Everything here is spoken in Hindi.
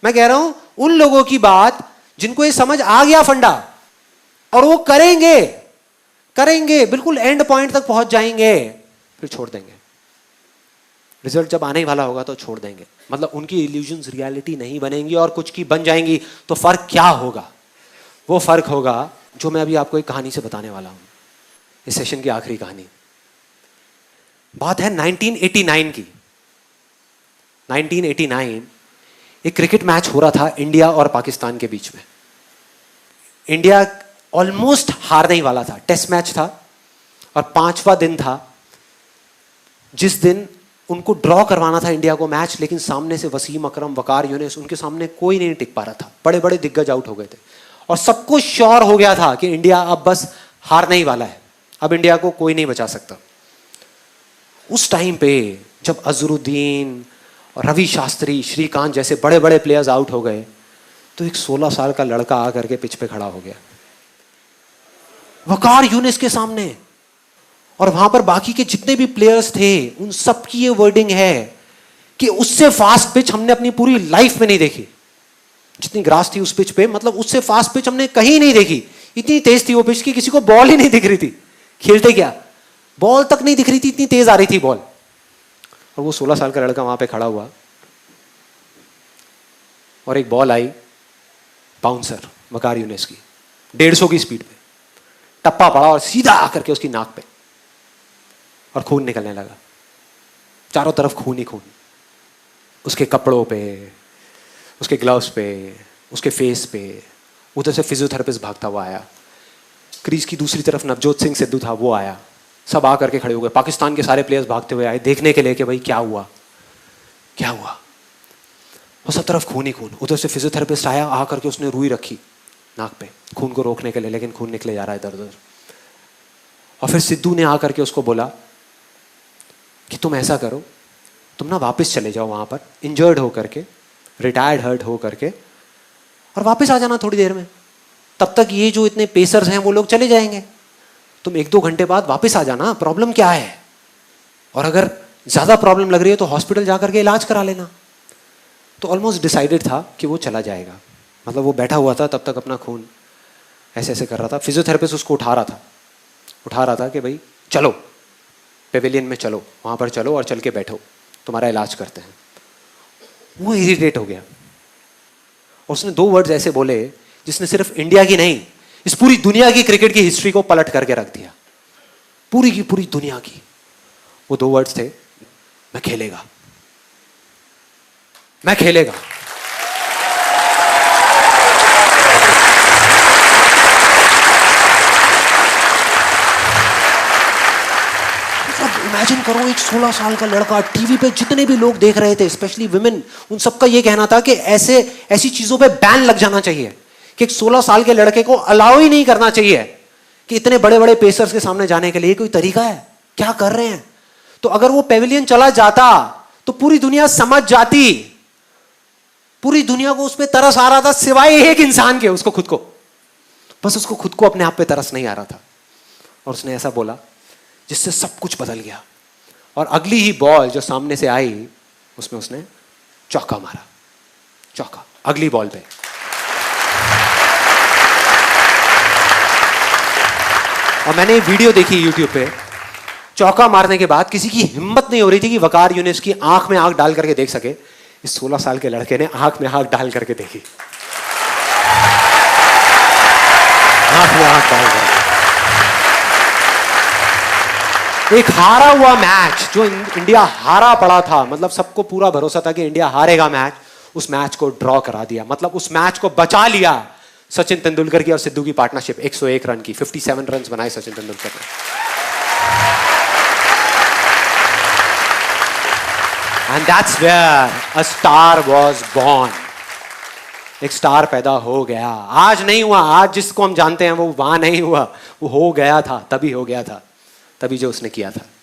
मैं कह रहा हूं उन लोगों की बात जिनको ये समझ आ गया फंडा, और वो करेंगे करेंगे बिल्कुल एंड पॉइंट तक पहुंच जाएंगे, फिर छोड़ देंगे। रिजल्ट जब आने वाला होगा तो छोड़ देंगे। मतलब उनकी इल्यूजन्स रियलिटी नहीं बनेंगी और कुछ की बन जाएंगी। तो फर्क क्या होगा? वो फर्क होगा जो मैं अभी आपको एक कहानी से बताने वाला हूं, इस सेशन की आखिरी कहानी। बात है 1989 की। 1989 एक क्रिकेट मैच हो रहा था इंडिया और पाकिस्तान के बीच में। इंडिया ऑलमोस्ट हारने ही वाला था। टेस्ट मैच था और 5वां दिन था जिस दिन उनको ड्रॉ करवाना था इंडिया को मैच, लेकिन सामने से वसीम अकरम, वकार यूनिस, उनके सामने कोई नहीं टिक पा रहा था। बड़े बड़े दिग्गज आउट हो गए थे और सबको श्योर हो गया था कि इंडिया अब बस हारने ही वाला है, अब इंडिया को कोई नहीं बचा सकता। उस टाइम पे जब अजरुद्दीन और रवि शास्त्री, श्रीकांत जैसे बड़े बड़े प्लेयर्स आउट हो गए, तो एक 16 साल का लड़का आकर के पिच पे खड़ा हो गया वकार यूनिस के सामने। और वहां पर बाकी के जितने भी प्लेयर्स थे उन सब की ये वर्डिंग है कि उससे फास्ट पिच हमने अपनी पूरी लाइफ में नहीं देखी। जितनी ग्रास थी उस पिच पे, मतलब उससे फास्ट पिच हमने कहीं नहीं देखी। इतनी तेज थी वो पिच कि किसी को बॉल ही नहीं दिख रही थी। खेलते क्या, बॉल तक नहीं दिख रही थी, इतनी तेज आ रही थी बॉल। और वो 16 साल का लड़का वहां पे खड़ा हुआ और एक बॉल आई बाउंसर वकार यूनिस की 150 की स्पीड पे, टप्पा पड़ा और सीधा आकर के उसकी नाक पे, और खून निकलने लगा। चारों तरफ खून ही खून, उसके कपड़ों पे, उसके ग्लव्स पे, उसके फेस पे। उधर से फिजियोथेरेपिस्ट भागता हुआ आया। क्रीज की दूसरी तरफ नवजोत सिंह सिद्धू था, वो आया। सब आकर के खड़े हो गए। पाकिस्तान के सारे प्लेयर्स भागते हुए आए देखने के लिए कि भाई क्या हुआ क्या हुआ। और सब तरफ खून ही खून। उधर से फिजियोथेरेपिस्ट आया, आकर के उसने रुई रखी नाक पे खून को रोकने के लिए, लेकिन खून निकले जा रहा है इधर उधर। और फिर सिद्धू ने आकर के उसको बोला कि तुम ऐसा करो, तुम ना वापस चले जाओ वहां पर इंजर्ड हो करके, रिटायर्ड हर्ट हो करके, और वापस आ जाना थोड़ी देर में। तब तक ये जो इतने पेसर्स हैं वो लोग चले जाएंगे। तुम 1-2 घंटे बाद वापस आ जाना, प्रॉब्लम क्या है, और अगर ज्यादा प्रॉब्लम लग रही है तो हॉस्पिटल जाकर के इलाज करा लेना। तो ऑलमोस्ट डिसाइडेड था कि वो चला जाएगा। मतलब वो बैठा हुआ था तब तक, अपना खून ऐसे ऐसे कर रहा था। फिजियोथेरेपिस्ट उसको उठा रहा था कि भाई चलो पेविलियन में चलो, वहां पर चलो और चल के बैठो, तुम्हारा इलाज करते हैं। वो इरिटेट हो गया। उसने 2 वर्ड्स ऐसे बोले जिसने सिर्फ इंडिया की नहीं, इस पूरी दुनिया की क्रिकेट की हिस्ट्री को पलट करके रख दिया, पूरी की पूरी दुनिया की। वो 2 वर्ड्स थे, मैं खेलेगा, मैं खेलेगा। इमेजिन करो, एक 16 साल का लड़का, टीवी पे जितने भी लोग देख रहे थे, स्पेशली विमेन, उन सबका ये कहना था कि ऐसी चीजों पे बैन लग जाना चाहिए, कि एक 16 साल के लड़के को अलाउ ही नहीं करना चाहिए कि इतने बड़े बड़े पेसर्स के सामने जाने के लिए। कोई तरीका है? क्या कर रहे हैं? तो अगर वो पेविलियन चला जाता तो पूरी दुनिया समझ जाती। पूरी दुनिया को उस पर तरस आ रहा था, सिवाय एक इंसान के, उसको खुद को। बस उसको खुद को अपने आप पे तरस नहीं आ रहा था। और उसने ऐसा बोला जिससे सब कुछ बदल गया। और अगली ही बॉल जो सामने से आई, उसमें उसने चौका मारा, चौका, अगली बॉल पे। और मैंने वीडियो देखी YouTube पे, चौका मारने के बाद किसी की हिम्मत नहीं हो रही थी कि वकार यूनिस की आंख में आंख डाल करके देख सके। इस 16 साल के लड़के ने आंख में आंख डाल करके देखी, आंख में आंख डाल करके। एक हारा हुआ मैच, जो इंडिया हारा पड़ा था, मतलब सबको पूरा भरोसा था कि इंडिया हारेगा मैच, उस मैच को ड्रॉ करा दिया। मतलब उस मैच को बचा लिया। सचिन तेंदुलकर की और सिद्धू की पार्टनरशिप 101 रन की, 57 रन बनाए सचिन तेंदुलकर ने। And that's where a star was born. एक स्टार पैदा हो गया। आज नहीं हुआ, आज जिसको हम जानते हैं वो वहां नहीं हुआ, वो हो गया था, तभी हो गया था, तभी जो उसने किया था।